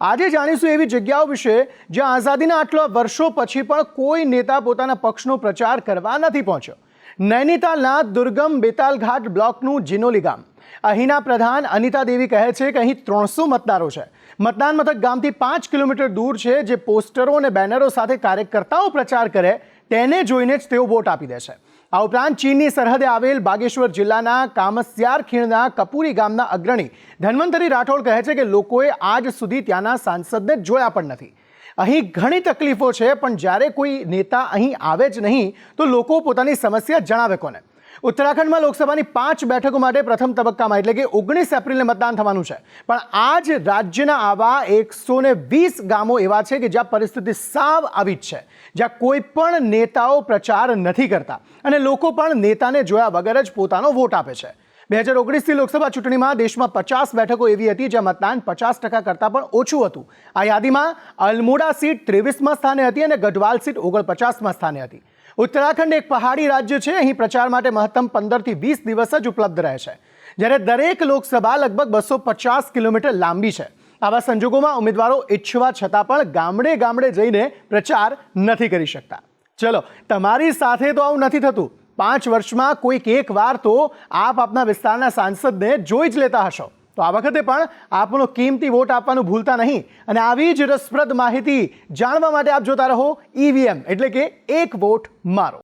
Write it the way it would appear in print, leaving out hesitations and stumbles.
આજે જાણીશું એવી જગ્યાઓ વિશે જ્યાં આઝાદીના આટલા વર્ષો પછી પણ કોઈ નેતા પોતાના પક્ષનો પ્રચાર કરવા નથી પહોંચ્યો। નૈનીતાલના દુર્ગમ બેતાલઘાટ બ્લોકનું જીનોલી ગામ। અહીંના પ્રધાન અનિતા દેવી કહે છે કે અહીં 300 મતદારો છે। મતદાન મથક ગામથી 5 કિલોમીટર દૂર છે। જે પોસ્ટરો અને બેનરો સાથે કાર્યકર્તાઓ પ્રચાર કરે તેને જોઈને જ તેઓ વોટ આપી દે છે। આ ઉપરાંત ચીનની સરહદે આવેલ બાગેશ્વર જિલ્લાના કામસિયાર ખીણના કપૂરી ગામના અગ્રણી ધન્વંતરી રાઠોડ કહે છે કે લોકોએ આજ સુધી ત્યાંના સાંસદને જોયા પણ નથી। અહીં ઘણી તકલીફો છે, પણ જ્યારે કોઈ નેતા અહીં આવે જ નહીં તો લોકો પોતાની સમસ્યા જણાવે કોને? ઉત્તરાખંડમાં લોકસભાની 5 બેઠકો માટે પ્રથમ તબક્કામાં એટલે કે 19 એપ્રિલે મતદાન થવાનું છે, પણ આજ રાજ્યના આવા 120 ગામો એવા છે કે જ્યાં પરિસ્થિતિ સાવ આવી જ છે, જ્યાં કોઈ પણ નેતાઓ પ્રચાર નથી કરતા અને લોકો પણ નેતાને જોયા વગર જ પોતાનો વોટ આપે છે। 2019ની લોકસભા ચૂંટણીમાં દેશમાં 50 બેઠકો એવી હતી જ્યાં મતદાન 50% કરતાં પણ ઓછું હતું। આ યાદીમાં અલ્મોડા સીટ 23મા સ્થાને હતી અને ગઢવાલ સીટ 49મા સ્થાને હતી। ઉત્તરાખંડ એક પહાડી રાજ્ય છે। અહીં પ્રચાર માટે મહત્તમ 15 થી 20 દિવસ જ ઉપલબ્ધ રહે છે, જ્યારે દરેક લોકસભા લગભગ 250 કિલોમીટર લાંબી છે। આવા સંજોગોમાં ઉમેદવારો ઈચ્છવા છતાં પણ ગામડે ગામડે જઈને પ્રચાર નથી કરી શકતા। ચલો, તમારી સાથે તો આવું નથી થતું। 5 વર્ષમાં કોઈક એક વાર તો આપ આપના વિસ્તારના સાંસદને જોઈ જ લેતા હશો, તો આ વખતે પણ આપનો કિંમતી વોટ આપવાનું ભૂલતા નહીં। અને આવી જ રસપ્રદ માહિતી જાણવા માટે આપ જોતા રહો EVM એટલે કે એક વોટ મારો।